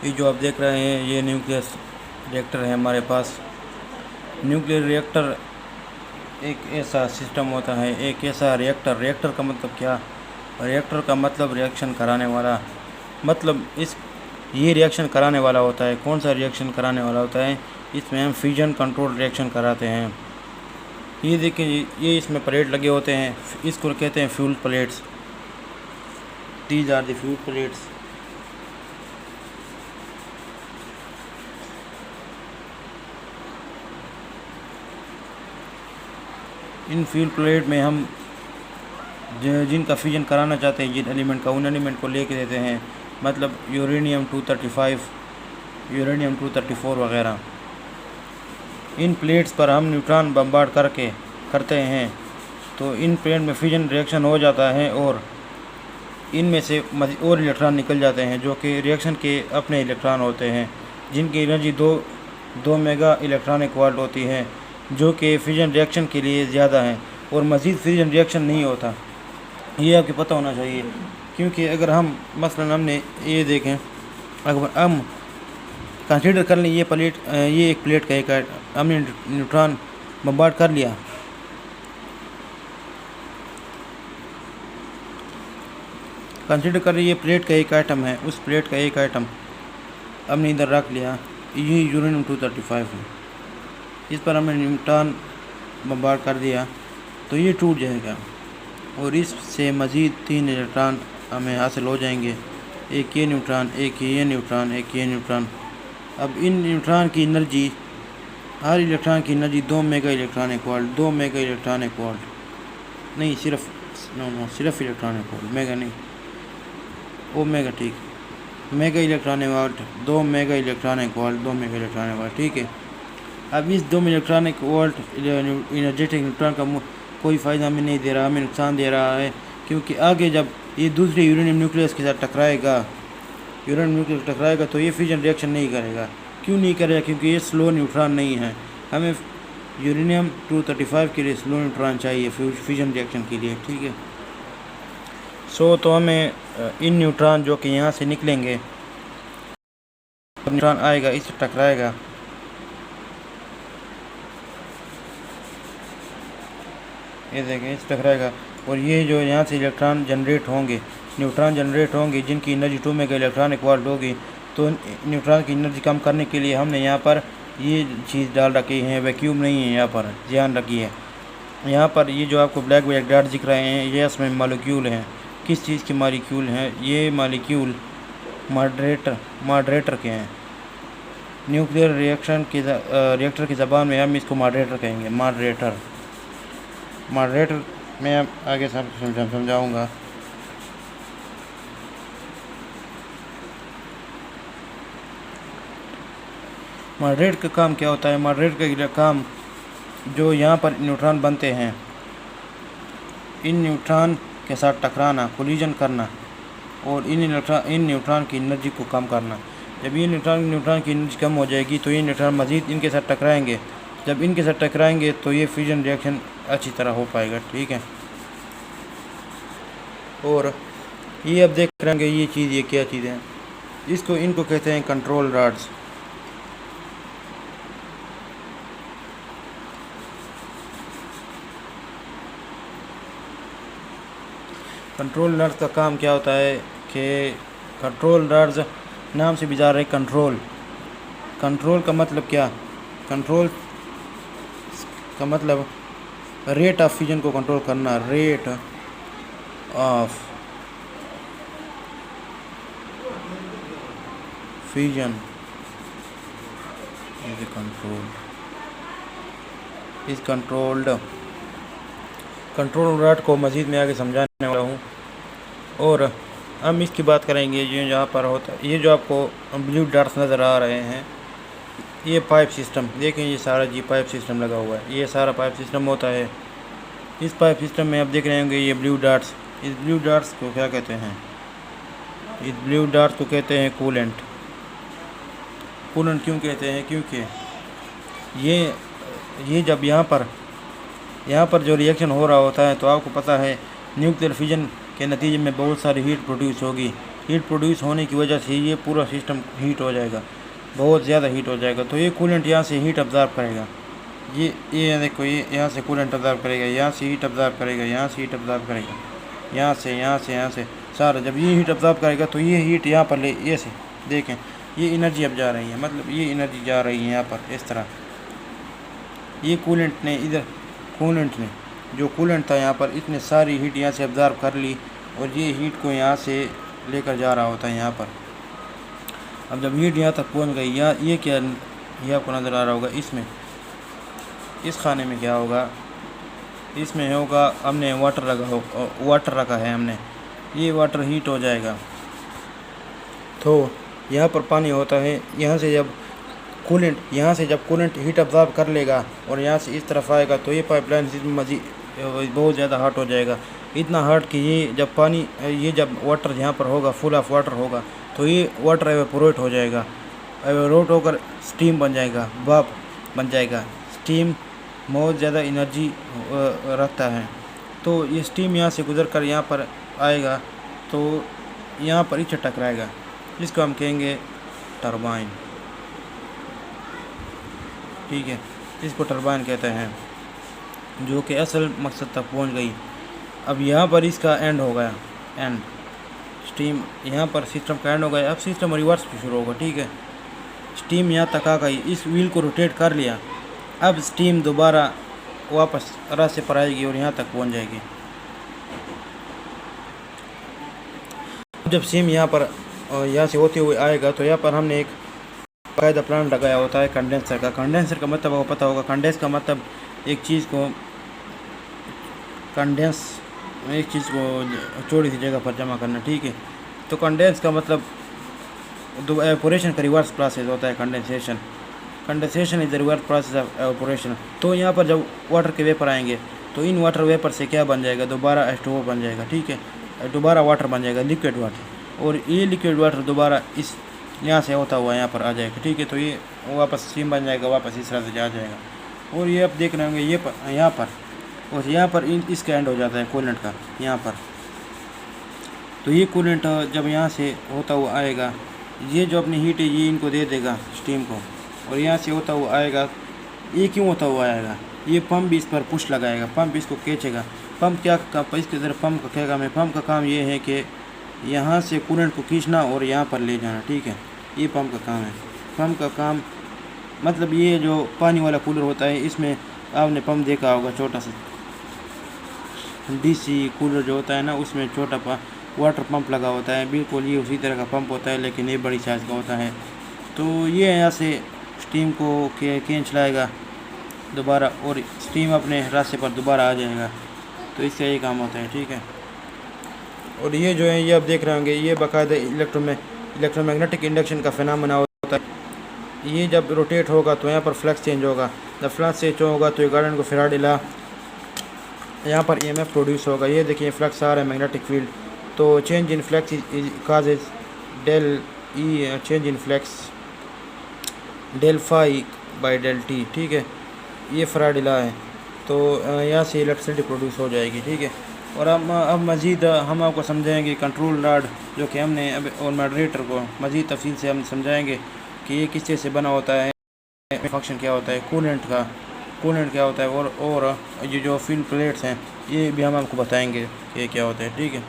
یہ جو آپ دیکھ رہے ہیں یہ نیوکلیئر ریئیکٹر ہے ہمارے پاس۔ نیوکلیئر ریئیکٹر ایک ایسا سسٹم ہوتا ہے، ایک ایسا ریئیکٹر کا مطلب کیا؟ ریئیکٹر کا مطلب ریئیکشن کرانے والا، مطلب یہ ریئیکشن کرانے والا ہوتا ہے۔ کون سا ریئیکشن کرانے والا ہوتا ہے؟ اس میں ہم فیوژن کنٹرول ریئیکشن کراتے ہیں۔ یہ دیکھیں، یہ اس میں پلیٹ لگے ہوتے ہیں، اس کو کہتے ہیں fuel plates. These are the fuel plates. ان فیول پلیٹ میں ہم جن کا فیوژن کرانا چاہتے ہیں، جن ایلیمنٹ کا، ان ایلیمنٹ کو لے کے دیتے ہیں، مطلب یورینیم 235، یورینیم 234 وغیرہ۔ ان پلیٹس پر ہم نیوٹران بمبارڈ کرتے ہیں تو ان پلیٹ میں فیوژن ریئیکشن ہو جاتا ہے اور ان میں سے اور الیکٹران نکل جاتے ہیں جو کہ ریئیکشن کے اپنے الیکٹران ہوتے ہیں، جن کی انرجی 2 میگا الیکٹرانک وولٹ ہوتی ہے، جو کہ فیوژن ریئیکشن کے لیے زیادہ ہیں، اور مزید فیوژن ریئیکشن نہیں ہوتا۔ یہ آپ کو پتہ ہونا چاہیے، کیونکہ اگر ہم مثلا ہم نے یہ دیکھیں، اگر ہم کنسیڈر کر لیں یہ ایک پلیٹ کا ایک ہم نے نیوٹران بمبارڈ کر لیا، کنسیڈر کر لیں یہ پلیٹ کا ایک آئٹم ہے، اس پلیٹ کا ایک آئٹم ہم نے ادھر رکھ لیا، یہ یورینیم 235 ہے، اس پر ہم نے نیوٹران بمبارڈ کر دیا تو یہ ٹوٹ جائے گا، اور اس سے مزید 3 الیکٹران ہمیں حاصل ہو جائیں گے، ایک یہ نیوٹران، ایک یہ نیوٹران، ایک یہ نیوٹران۔ اب ان نیوٹران کی انرجی، ہر الیکٹران کی energy 2 mega electronic volt, 2 mega electronic volt نہیں، صرف الیکٹرانک وولٹ، میگا نہیں، او میگا، ٹھیک، mega electronic volt, 2 mega electronic volt, 2 mega electronic volt, ٹھیک ہے۔ اب اس 2 الیکٹرانک وولٹ انرجیٹک نیوٹران کا کوئی فائدہ ہمیں نہیں دے رہا، ہمیں نقصان دے رہا ہے، کیونکہ آگے جب یہ دوسرے یورینیم نیوکلیس کے ساتھ ٹکرائے گا تو یہ فیوژن ریئیکشن نہیں کرے گا۔ کیوں نہیں کرے گا؟ کیونکہ یہ سلو نیوٹران نہیں ہے، ہمیں یورینیم 235 کے لیے سلو نیوٹران چاہیے فیوژن ریئیکشن کے لیے، ٹھیک ہے۔ تو ہمیں ان نیوٹران جو کہ یہاں سے نکلیں گے، نیوٹران آئے گا، اس سے ٹکرائے گا، یہ دیکھیں، اس ٹکرائے گا، اور یہ جو یہاں سے الیکٹران جنریٹ ہوں گے، نیوٹران جنریٹ ہوں گے، جن کی انرجی 2 میگا الیکٹرانک وولٹ ہوگی، تو نیوٹران کی انرجی کم کرنے کے لیے ہم نے یہاں پر یہ چیز ڈال رکھی ہے، ویکیوم نہیں ہے، یہاں پر دھیان رکھیے ہے، یہاں پر یہ جو آپ کو بلیک ڈاٹ دکھ رہے ہیں، یہ اس میں مالیکیول ہیں۔ کس چیز کے مالیکیول ہیں؟ یہ مالیکیول ماڈریٹر کے ہیں۔ نیوکلیئر ریئیکٹر کی زبان میں ہم اس کو ماڈریٹر کہیں گے، ماڈریٹر میں آگے سمجھاؤں گا۔ ماڈریٹ کا کام کیا ہوتا ہے؟ ماڈریٹ کا کام جو یہاں پر نیوٹران بنتے ہیں، ان نیوٹران کے ساتھ ٹکرانا، کولیجن کرنا، اور ان نیوٹران کی انرجی کو کم کرنا۔ جب یہ نیوٹران کی انرجی کم ہو جائے گی تو یہ نیوٹران مزید ان کے ساتھ ٹکرائیں گے، جب ان کے ساتھ ٹکرائیں گے تو یہ فیوژن ریئیکشن اچھی طرح ہو پائے گا، ٹھیک ہے۔ اور یہ اب دیکھ رہیں گے یہ کیا چیز ہے، ان کو کہتے ہیں کنٹرول راڈز۔ کنٹرول راڈز کا کام کیا ہوتا ہے کہ کنٹرول راڈز نام سے بھی ظاہر ہے، کنٹرول کا مطلب کیا؟ کنٹرول کا مطلب ریٹ آف فیوژن کو کنٹرول کرنا، rate of fusion is controlled. Control rod کو مزید میں آگے سمجھانے والا ہوں، اور ہم اس کی بات کریں گے جہاں پر ہوتا ہے، یہ جو آپ کو بلیو ڈاٹس نظر آ رہے ہیں، یہ پائپ سسٹم دیکھیں، یہ سارا پائپ سسٹم لگا ہوا ہے، یہ سارا پائپ سسٹم ہوتا ہے۔ اس پائپ سسٹم میں آپ دیکھ رہے ہوں گے یہ بلیو ڈاٹس، اس بلیو ڈاٹس کو کیا کہتے ہیں؟ اس بلیو ڈاٹس کو کہتے ہیں کولنٹ۔ کولنٹ کیوں کہتے ہیں؟ کیونکہ یہ جب یہاں پر جو ری ایکشن ہو رہا ہوتا ہے تو آپ کو پتہ ہے نیوکلیئر فیوژن کے نتیجے میں بہت ساری ہیٹ پروڈیوس ہوگی، हीट प्रोड्यूस होने की वजह से ये पूरा सिस्टम हीट हो जाएगा, बहुत ज़्यादा हीट हो जाएगा। तो ये कूलेंट यहाँ से हीट अब्ज़ॉर्ब करेगा, ये देखो, ये यहाँ से कूलेंट अब्ज़ॉर्ब करेगा, यहाँ से हीट अब्ज़ॉर्ब करेगा, यहाँ से हीट अब्ज़ॉर्ब करेगा, यहाँ से सारा। जब ये हीट अब्ज़ॉर्ब करेगा तो ये हीट यहाँ पर ले, ये से देखें ये एनर्जी अब जा रही है, मतलब ये एनर्जी जा रही है यहाँ पर इस तरह। ये कूलेंट ने इधर, कूलेंट ने जो कूलेंट था यहाँ पर, इसने सारी हीट यहाँ से अब्ज़ॉर्ब कर ली और ये हीट को यहाँ से लेकर जा रहा होता है यहाँ पर। अब जब हीट यहाँ तक पहुँच गई, ये क्या, ये आपको नज़र आ रहा होगा, इसमें इस खाने में क्या होगा, इसमें होगा हमने वाटर रखा है हमने, ये वाटर हीट हो जाएगा। तो यहाँ पर पानी होता है, यहाँ से जब कूलेंट हीट अब्ज़ॉर्ब कर लेगा और यहाँ से इस तरफ आएगा तो ये पाइपलाइन मज़ीद बहुत ज़्यादा हॉट हो जाएगा, इतना हॉट कि ये जब वाटर यहाँ पर होगा, फुल ऑफ वाटर होगा, तो ये वाटर एवेपोरेट हो जाएगा, एवेपोरेट होकर स्टीम बन जाएगा, भाप बन जाएगा। स्टीम बहुत ज़्यादा एनर्जी रखता है, तो ये स्टीम यहाँ से गुज़र कर यहाँ पर आएगा तो यहाँ पर इसे टकराएगा, जिसको हम कहेंगे टरबाइन, ठीक है, इसको टरबाइन कहते हैं, जो कि असल मकसद तक पहुंच गई। अब यहाँ पर इसका एंड हो गया, एंड स्टीम यहाँ पर सिस्टम का एंड हो गया। अब सिस्टम रिवर्स भी शुरू होगा, ठीक है, स्टीम यहाँ तक आ गई, इस व्हील को रोटेट कर लिया, अब स्टीम दोबारा वापस रास्ते पर आएगी और यहाँ तक पहुँच जाएगी। जब स्टीम यहाँ से होते हुए आएगा तो यहाँ पर हमने एक बाकायदा प्लांट लगाया होता है कंडेंसर का। कंडेंसर का मतलब आपको पता होगा, कंडेंस का मतलब एक चीज़ को चौड़ी सी जगह पर जमा करना, ठीक है। तो कंडेंस का मतलब एवापोरेशन का रिवर्स प्रोसेस होता है condensation is the reverse process of evaporation. तो यहाँ पर जब वाटर के वेपर आएंगे तो इन वाटर वेपर से क्या बन जाएगा, दोबारा H2O बन जाएगा, ठीक है, दोबारा वाटर बन जाएगा, लिक्विड वाटर, और ये लिक्विड वाटर दोबारा इस यहाँ से होता हुआ यहाँ पर आ जाएगा, ठीक है। तो ये वापस स्टीम बन जाएगा, वापस इस तरह से जा जाएगा। और ये आप देख रहे होंगे ये यहाँ पर इसका एंड हो जाता है कूलेंट का यहाँ पर। तो ये कूलेंट जब यहाँ से होता हुआ आएगा, ये जो अपनी हीट है ये इनको दे देगा स्टीम को, और यहाँ से होता हुआ आएगा। ये क्यों होता हुआ आएगा, ये पंप भी इस पर पुश लगाएगा, पंप इसको खींचेगा। पंप क्या इसके ज़रा पंप का क्या काम है, पंप का काम ये है कि यहाँ से कूलेंट को खींचना और यहाँ पर ले जाना, ठीक है, ये पंप का काम है। पंप का काम मतलब ये जो पानी वाला कूलर होता है, इसमें आपने पंप देखा होगा, छोटा सा DC कूलर जो होता है ना, उसमें छोटा वाटर पंप लगा होता है, बिल्कुल ये उसी तरह का पंप होता है, लेकिन ये बड़ी साइज़ का होता है। तो ये यहाँ से स्टीम को खींच लाएगा दोबारा, और स्टीम अपने रास्ते पर दोबारा आ जाएगा। तो इसका यही काम होता है, ठीक है। और ये जो है, ये आप देख रहे होंगे, ये बाकायदा इलेक्ट्रोमैग्नेटिक इंडक्शन का फिनोमेना होता है। ये जब रोटेट होगा तो यहाँ पर फ्लक्स चेंज होगा, जब फ्लक्स चेंज होगा तो ये गार्डन को फैराडे लॉ, यहाँ पर EMF प्रोड्यूस होगा। ये देखिए फ्लक्स आ रहा है, मैग्नेटिक फील्ड। तो change in flux causes del E, change in flux del phi by del t, ठीक है, ये फैराडे लॉ है। तो यहाँ से इलेक्ट्रिसिटी प्रोड्यूस हो जाएगी, ठीक है। और अब मज़ीद हम आपको समझाएंगे कंट्रोल रॉड, जो कि हमने अब, और मॉडरेटर को मज़ीद तफसील से हम समझाएंगे कि ये किस चीज़ से बना होता है, फंक्शन क्या होता है, कूलेंट क्या होता है, और ये जो फिल प्लेट्स हैं ये भी हम आपको बताएंगे कि क्या होता है, ठीक है।